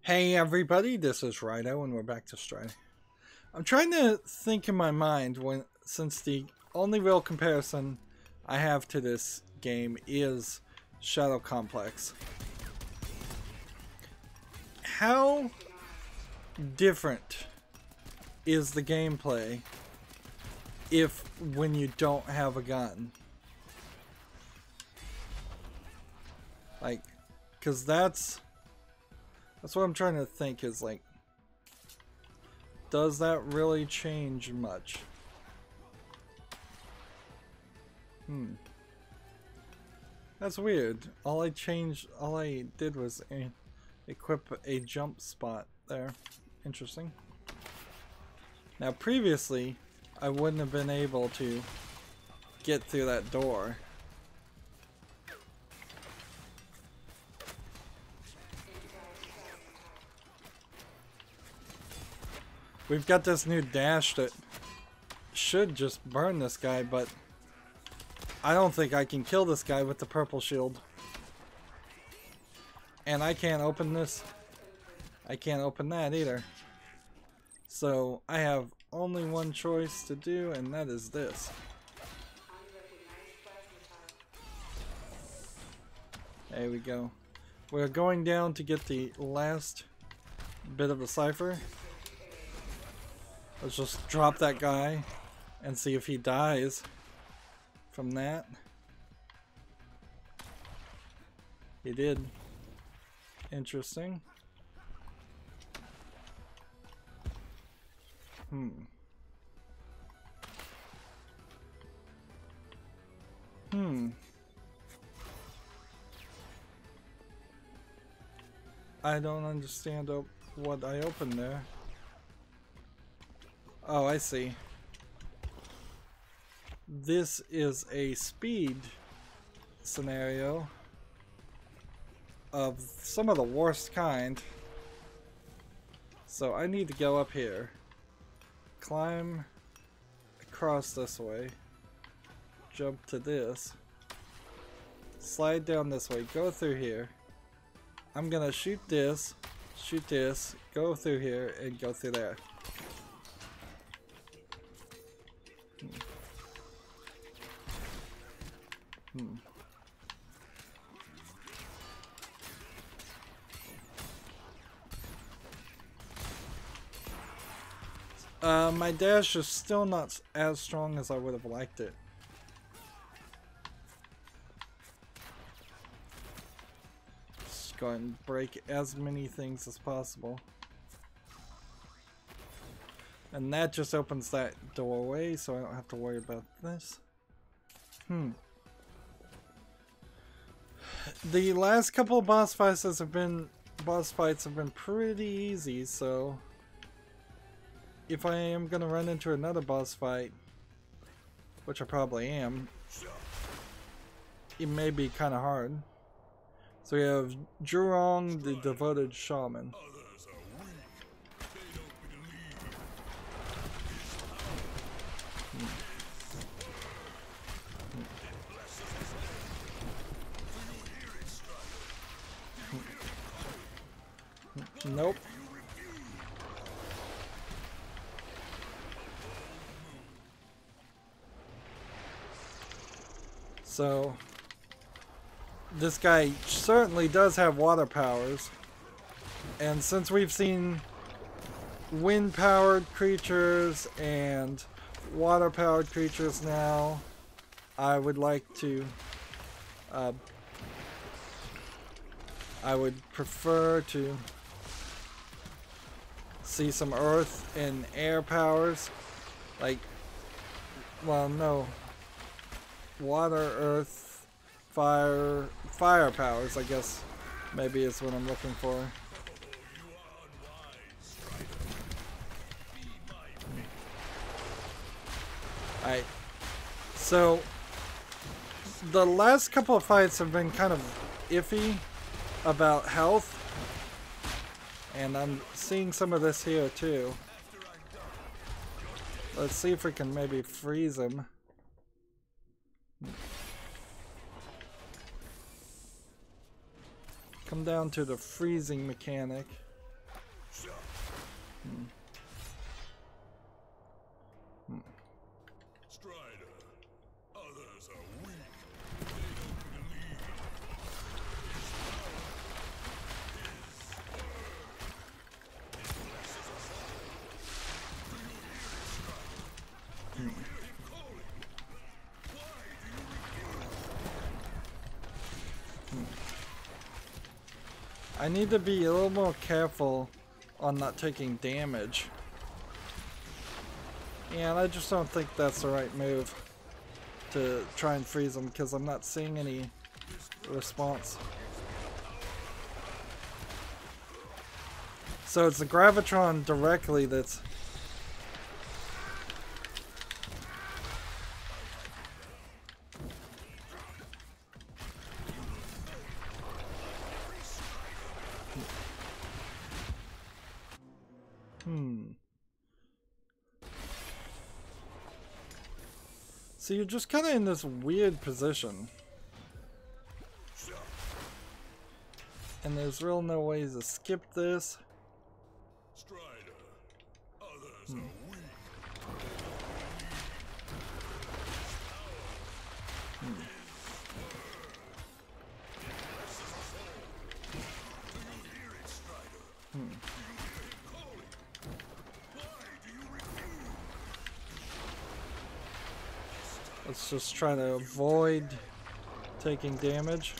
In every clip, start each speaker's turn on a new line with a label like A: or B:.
A: Hey everybody, this is Rydo and we're back to Stride. I'm trying to think in my mind since the only real comparison I have to this game is Shadow Complex. How different is the gameplay when you don't have a gun? Like, cause that's what I'm trying to think is like, does that really change much? That's weird. All I did was equip a jump spot there. Interesting. Now previously, I wouldn't have been able to get through that door. We've got this new dash that should just burn this guy, but I don't think I can kill this guy with the purple shield. And I can't open this. I can't open that either. So I have only one choice to do, and that is this. There we go. We're going down to get the last bit of the cypher. Let's just drop that guy and see if he dies from that. He did. Interesting. I don't understand what I opened there. Oh, I see. This is a speed scenario of some of the worst kind. So I need to go up here, climb across this way, jump to this, slide down this way, go through here. I'm gonna shoot this, go through here, and go through there. My dash is still not as strong as I would have liked it. Just go ahead and break as many things as possible. And that just opens that doorway, so I don't have to worry about this. The last couple of boss fights have been pretty easy, so if I am gonna run into another boss fight, which I probably am, it may be kind of hard. So we have Jurong, the devoted shaman. Nope. So this guy certainly does have water powers, and since we've seen wind powered creatures and water powered creatures now, I would like to I would prefer to see some earth and air powers, like, well, no, water, earth, fire powers, I guess maybe is what I'm looking for. Alright, so the last couple of fights have been kind of iffy about health, and I'm seeing some of this here too. Let's see if we can maybe freeze him. Come down to the freezing mechanic.
B: Strider, others are weak. They don't believe. His power, his blesses us all. Do you hear it, Strider? Do you hear him calling? Why do you refuse?
A: I need to be a little more careful on not taking damage. And I just don't think that's the right move to try and freeze them because I'm not seeing any response. So it's the Gravitron directly that's... So you're just kind of in this weird position. And there's real no ways to skip this.
B: Strider, others are weak.
A: Let's just try to avoid taking damage.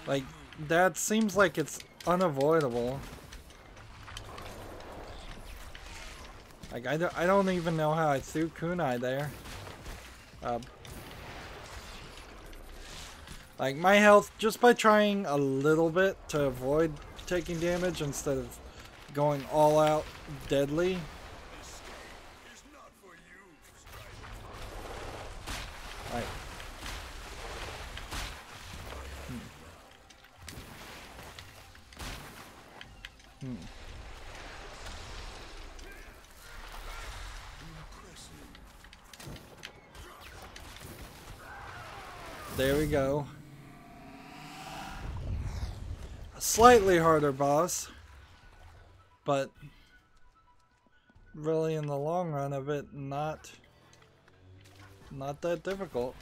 A: Like, that seems like it's unavoidable. Like, I don't even know how I threw kunai there. Like, my health, just by trying a little bit to avoid taking damage instead of going all out deadly. Right. There we go. A slightly harder boss, but really in the long run of it, not that difficult.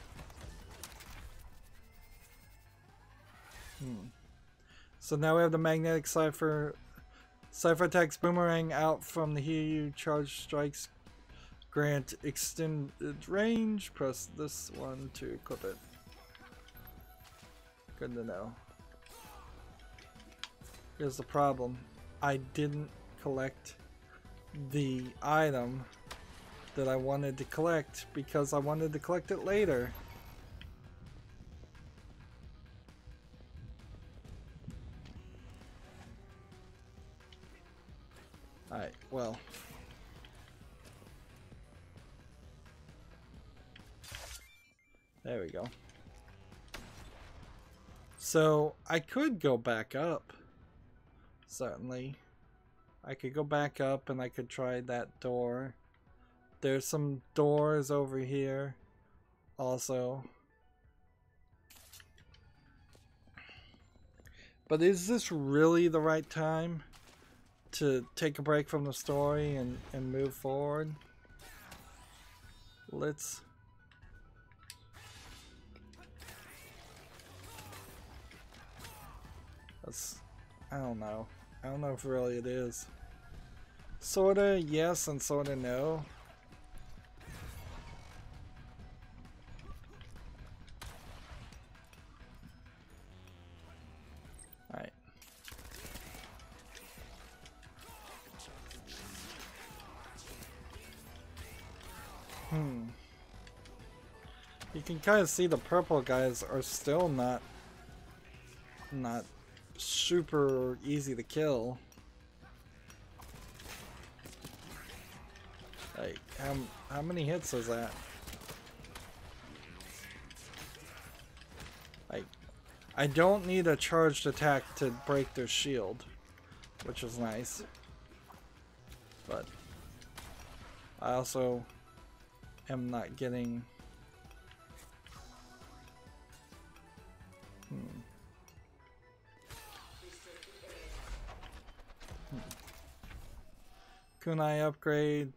A: So now we have the magnetic Cypher. Cypher attacks boomerang out from the Hiryu. Charge strikes grant extended range. Press this one to equip it. Good to know. Here's the problem. I didn't collect the item that I wanted to collect because I wanted to collect it later. Alright, well. There we go. So, I could go back up. Certainly. I could go back up and I could try that door. There's some doors over here also. But is this really the right time to take a break from the story and move forward? Let's... I don't know. I don't know if really it is. Sorta yes and sorta no. Alright. You can kind of see the purple guys are still not super easy to kill. Like, how many hits is that? Like, I don't need a charged attack to break their shield, which is nice. But I also am not getting... Kunai upgrade.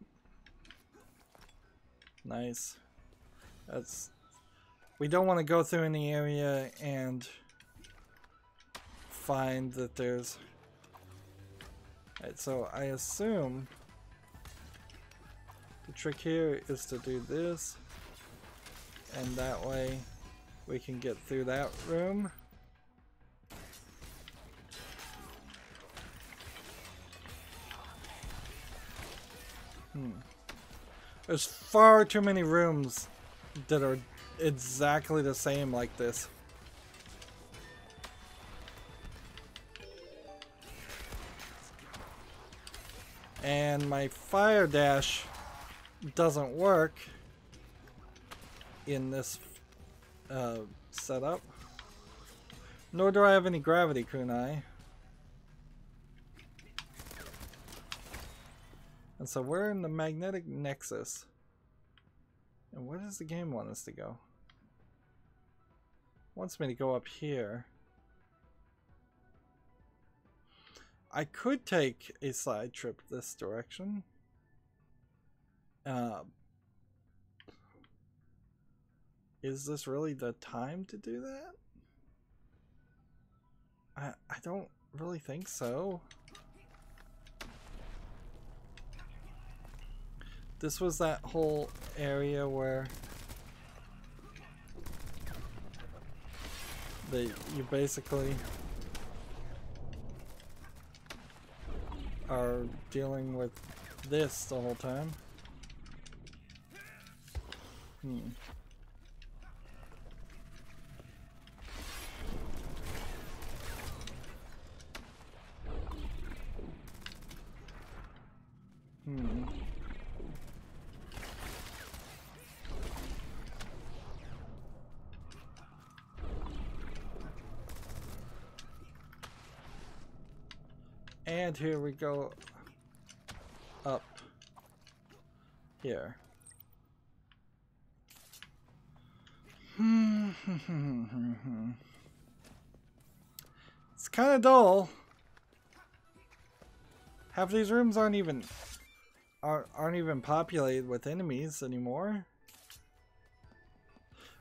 A: Nice. That's... We don't want to go through any area and find that there's... Alright, so I assume the trick here is to do this, and that way we can get through that room. There's far too many rooms that are exactly the same like this. And my fire dash doesn't work in this setup. Nor do I have any gravity kunai. And so we're in the magnetic nexus. And where does the game want us to go? It wants me to go up here. I could take a side trip this direction. Is this really the time to do that? I don't really think so. This was that whole area where you basically are dealing with this the whole time. And here we go up here. It's kind of dull. Half these rooms aren't even populated with enemies anymore,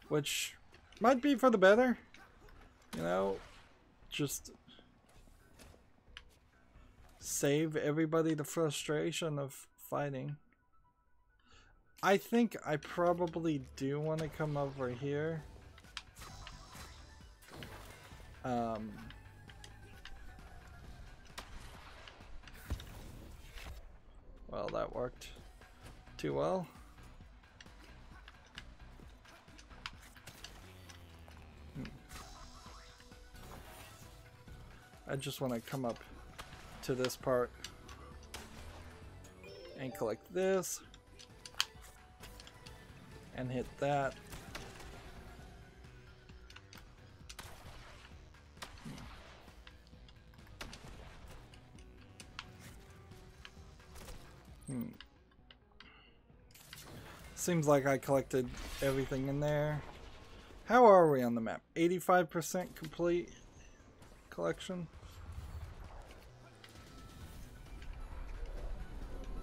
A: which might be for the better. You know, just save everybody the frustration of fighting. I think I probably do want to come over here. Well, that worked too well. I just want to come up to this part and collect this and hit that. Seems like I collected everything in there. How are we on the map? 85% complete collection.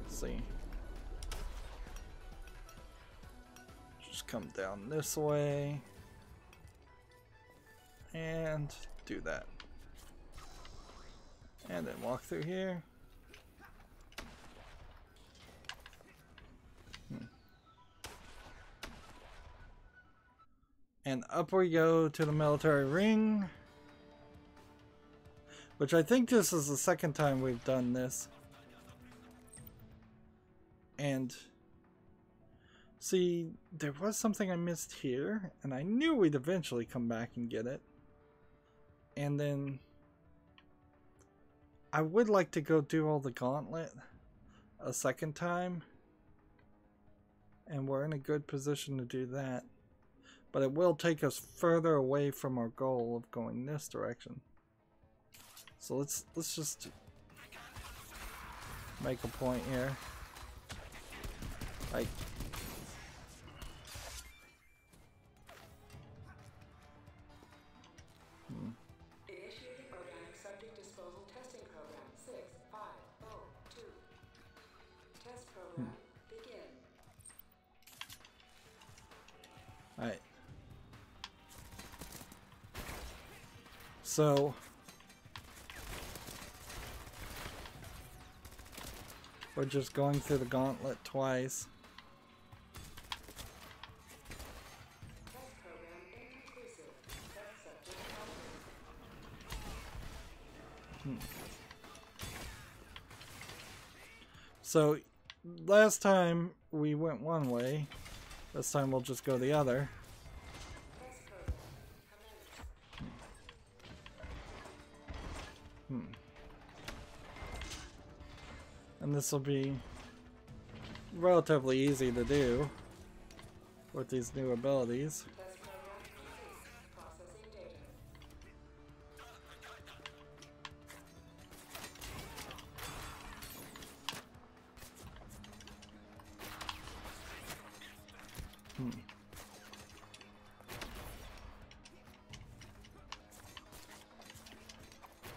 A: Let's see. Just come down this way and do that. And then walk through here. And up we go to the military ring, which I think this is the second time we've done this. And see, there was something I missed here, and I knew we'd eventually come back and get it. And then I would like to go do all the gauntlet a second time, and we're in a good position to do that. But it will take us further away from our goal of going this direction. So let's just make a point here. Like,
C: Initiating organic subject disposal testing program 6502. Test program begin.
A: alright. So we're just going through the gauntlet twice.
C: Test program inconclusive. Test subject altered.
A: So last time we went one way, this time we'll just go the other.
C: Test program commenced.
A: And this will be relatively easy to do with these new abilities.
C: Test program complete. Processing data.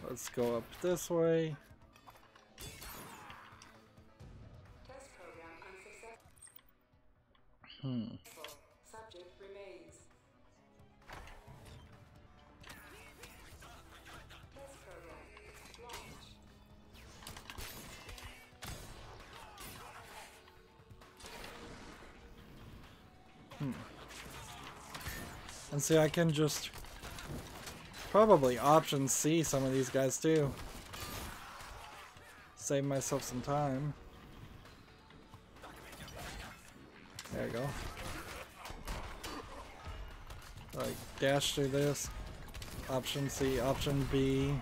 A: Let's go up this way.
C: Test program unsuccessful. Subject remains. Test program launch.
A: And see, I can just probably option C some of these guys too. Save myself some time. There you go. Like, dash through this. Option C, option B.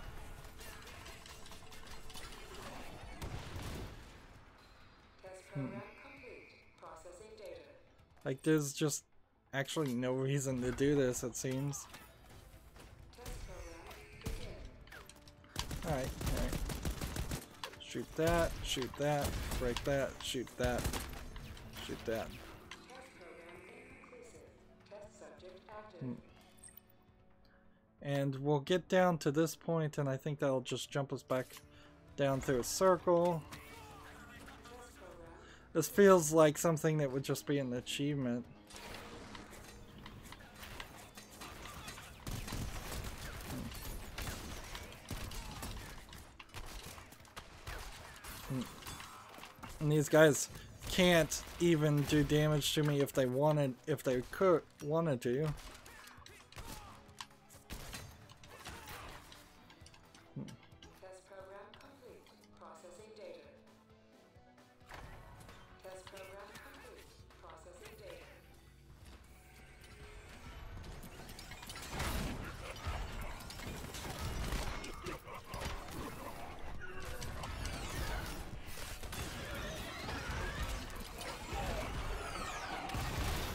C: Test program complete. Processing data.
A: Like, there's just actually no reason to do this, it seems.
C: Test program begin.
A: Alright, alright. Shoot that, break that, shoot that, shoot that.
C: Test program inconclusive. Test subject active.
A: And we'll get down to this point, and I think that'll just jump us back down through a circle.
C: Test program
A: This feels like something that would just be an achievement. And these guys can't even do damage to me if they wanted, wanted to.
C: Test program complete. Processing data. Test program complete. Processing data.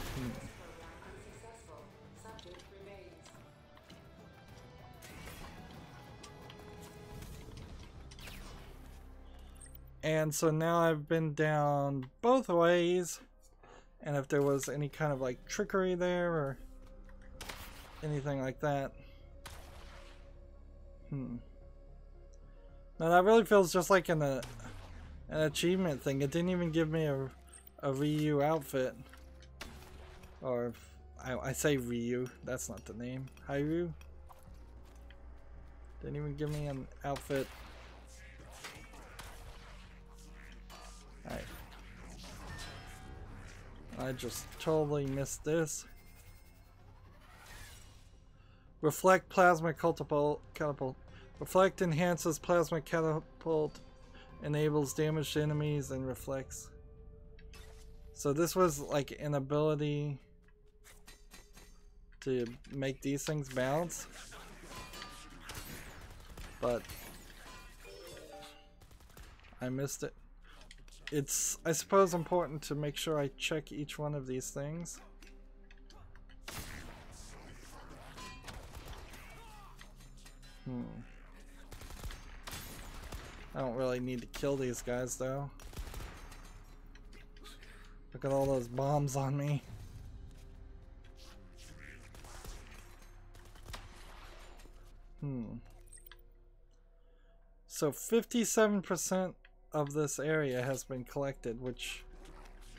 C: Test program unsuccessful. Subject remains.
A: And so now I've been down both ways, and if there was any kind of like trickery there or anything like that. Now that really feels just like an achievement thing. It didn't even give me a Ryu outfit. Or, I say Ryu, that's not the name. Hiryu? Didn't even give me an outfit. Alright. I just totally missed this. Reflect plasma catapult. Reflect enhances plasma catapult, enables damage to enemies, and reflects. So this was like an ability to make these things bounce. But I missed it. It's, I suppose, important to make sure I check each one of these things. I don't really need to kill these guys though. Look at all those bombs on me. So 57% of this area has been collected, which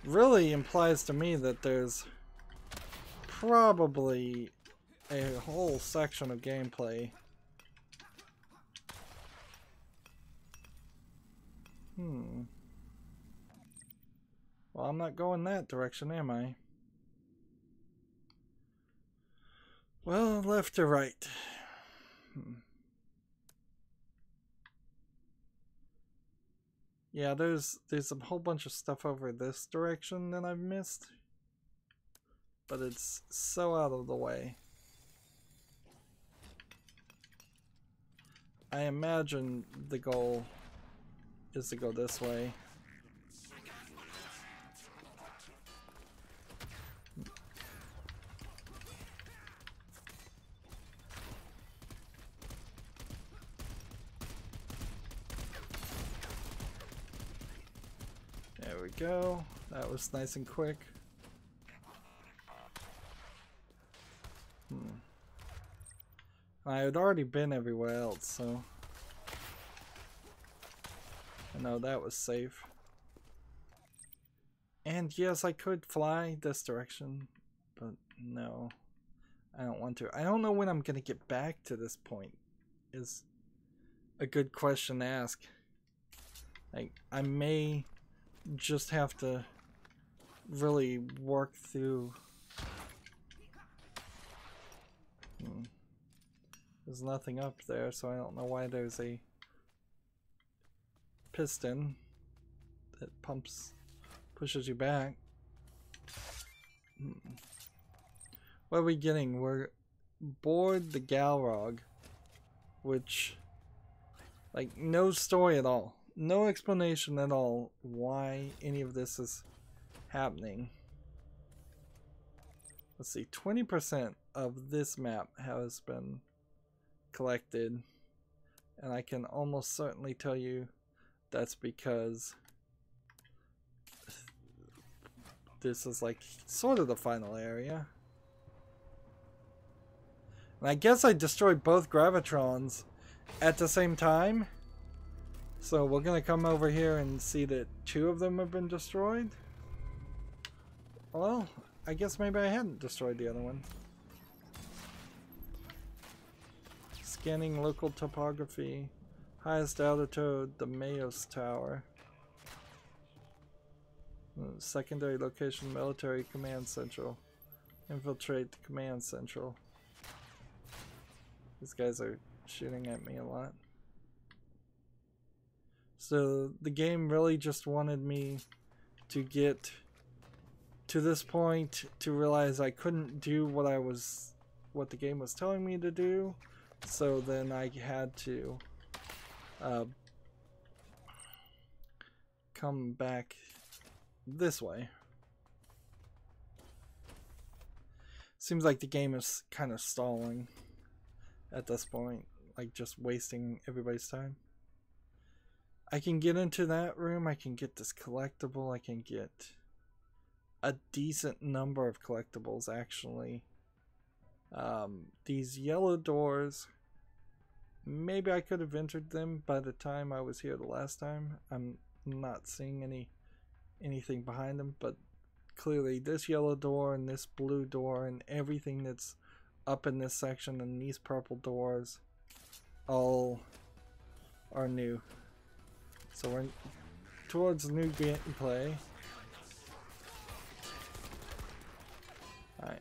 A: really implies to me that there's probably a whole section of gameplay. Well, I'm not going that direction, am I? Well, left or right? Yeah, there's a whole bunch of stuff over this direction that I've missed. But it's so out of the way. I imagine the goal is to go this way. There we go. That was nice and quick. I had already been everywhere else, so I know that was safe. And yes, I could fly this direction, but no, I don't want to. I don't know when I'm gonna get back to this point, is a good question to ask. Like, I may just have to really work through. There's nothing up there, so I don't know why there's a piston that pushes you back. What are we getting? We're aboard the Galrog, which, like, no story at all. No explanation at all why any of this is happening. Let's see, 20% of this map has been collected, and I can almost certainly tell you that's because this is like sort of the final area. And I guess I destroyed both gravitrons at the same time, so we're gonna come over here and see that 2 of them have been destroyed. Well, I guess maybe I hadn't destroyed the other one. Scanning local topography. Highest altitude, the Mayos Tower. Secondary location, military command central. Infiltrate the command central. These guys are shooting at me a lot. So the game really just wanted me to get to this point to realize I couldn't do what the game was telling me to do. So then I had to come back this way. Seems like the game is kind of stalling at this point, like just wasting everybody's time. I can get into that room, I can get this collectible, I can get a decent number of collectibles actually. These yellow doors, maybe I could have entered them by the time I was here the last time. I'm not seeing anything behind them, but clearly this yellow door and this blue door and everything that's up in this section and these purple doors all are new. So we're towards new gameplay. Alright.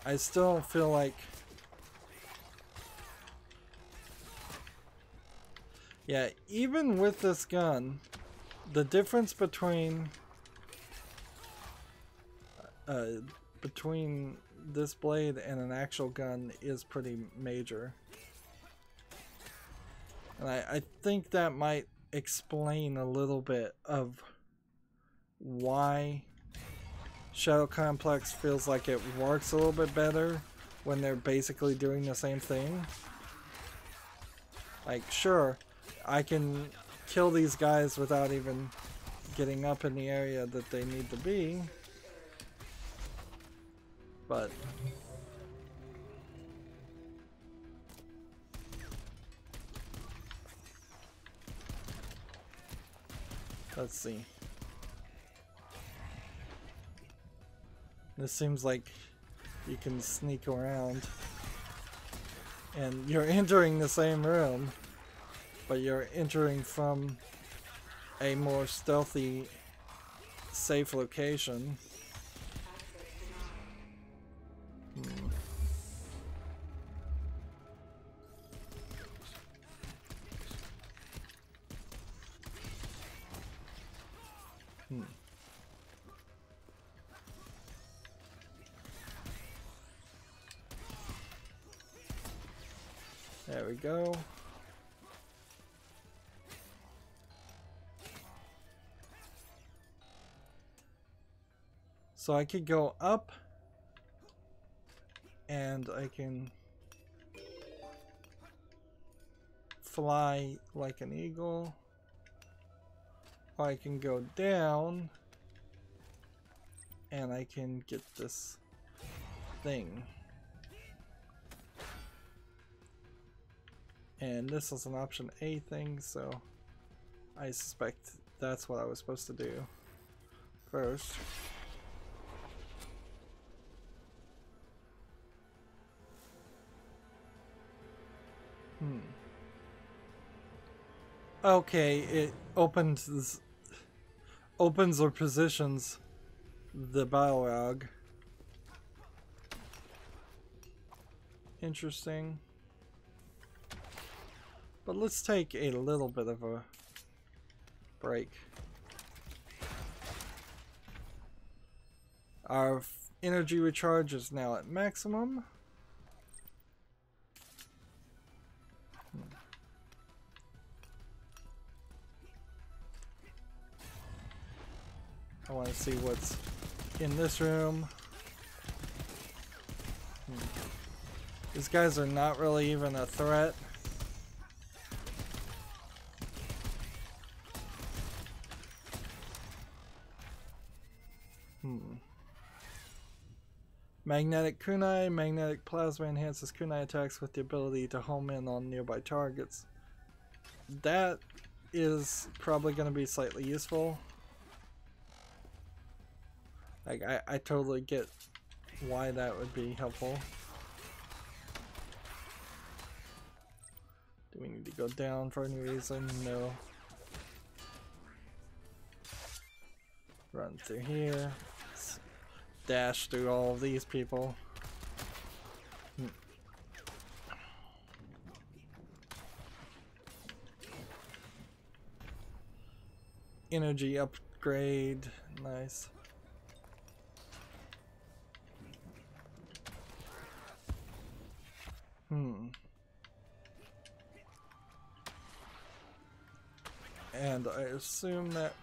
A: I still feel like, yeah, even with this gun, the difference between this blade and an actual gun is pretty major. And I think that might explain a little bit of why Shadow Complex feels like it works a little bit better when they're basically doing the same thing. Like, sure, I can kill these guys without even getting up in the area that they need to be, but let's see. This seems like you can sneak around and you're entering the same room, but you're entering from a more stealthy, safe location. There we go. So I could go up and I can fly like an eagle, or I can go down and I can get this thing. And this is an option A thing, so I suspect that's what I was supposed to do first. Okay, it opens or positions the Balrog. Interesting. But let's take a little bit of a break. Our energy recharge is now at maximum. I want to see what's in this room. These guys are not really even a threat. Magnetic kunai. Magnetic plasma enhances kunai attacks with the ability to home in on nearby targets. That is probably going to be slightly useful. Like, I totally get why that would be helpful. Do we need to go down for any reason? No. Run through here. Dash through all of these people. Energy upgrade. Nice. And I assume that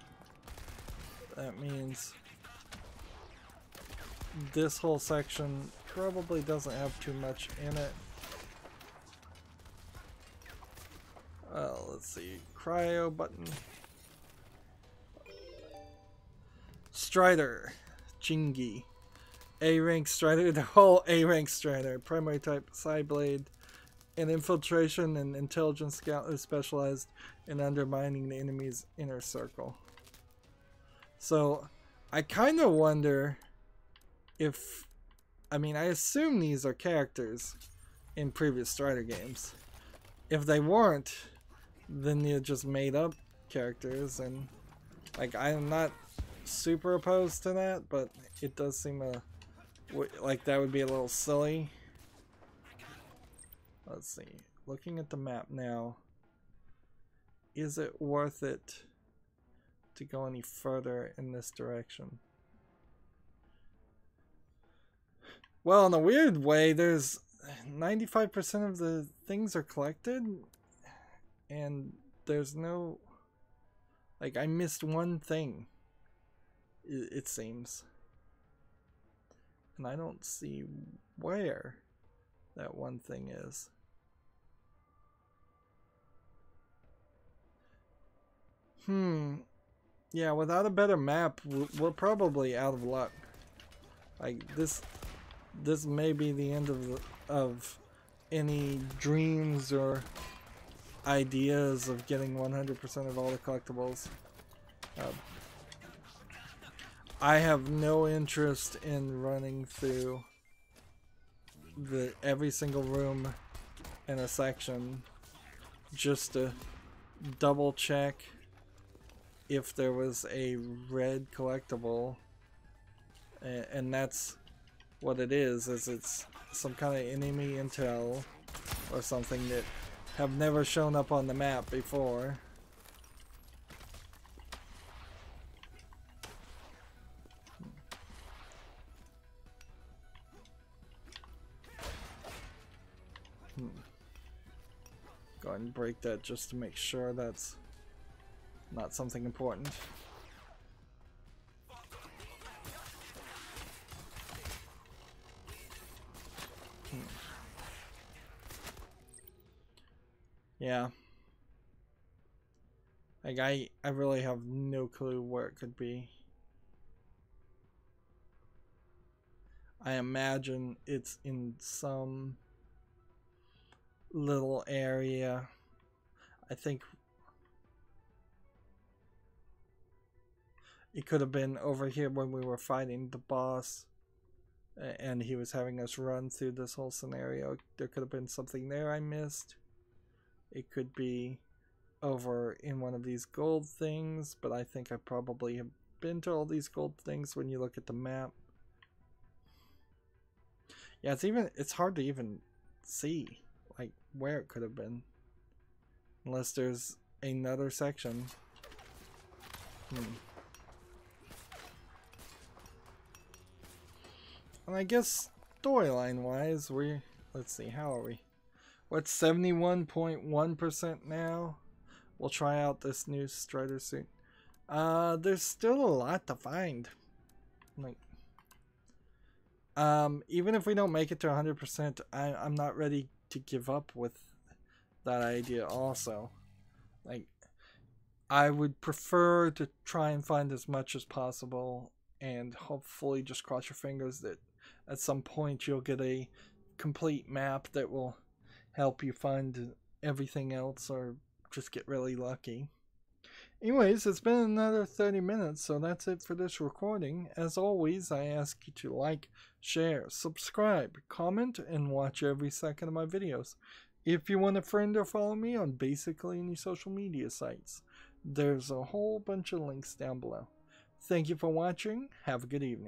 A: means this whole section probably doesn't have too much in it. Let's see. Cryo button. Strider. Chingy. A-rank Strider. The whole A-rank Strider. Primary type Side Blade. An infiltration and intelligence scout who specialized in undermining the enemy's inner circle. So, I kind of wonder if, I mean, I assume these are characters in previous Strider games. If they weren't, then they're just made up characters, and like, I'm not super opposed to that, but it does seem like that would be a little silly. Let's see. Looking at the map now, is it worth it to go any further in this direction? Well, in a weird way, there's 95% of the things are collected, and there's no, like, I missed one thing, it seems. And I don't see where that one thing is. Yeah, without a better map, we're probably out of luck. Like, this may be the end of any dreams or ideas of getting 100% of all the collectibles. I have no interest in running through every single room in a section just to double check if there was a red collectible, and that's what it is it's some kind of enemy intel or something that have never shown up on the map before. Go ahead and break that just to make sure that's not something important. Yeah. Like, I really have no clue where it could be. I imagine it's in some little area. I think it could have been over here when we were fighting the boss and he was having us run through this whole scenario. There could have been something there I missed. It could be over in one of these gold things, but I think I probably have been to all these gold things when you look at the map. Yeah, it's hard to even see like where it could have been unless there's another section. And I guess storyline wise, let's see, how are we? What's 71.1% now? We'll try out this new Strider suit. There's still a lot to find. Like, even if we don't make it to 100%, I'm not ready to give up with that idea also. Like, I would prefer to try and find as much as possible and hopefully just cross your fingers that at some point you'll get a complete map that will help you find everything else or just get really lucky. Anyways, it's been another 30 minutes, so that's it for this recording. As always, I ask you to like, share, subscribe, comment, and watch every second of my videos. If you want a friend or follow me on basically any social media sites, there's a whole bunch of links down below. Thank you for watching. Have a good evening.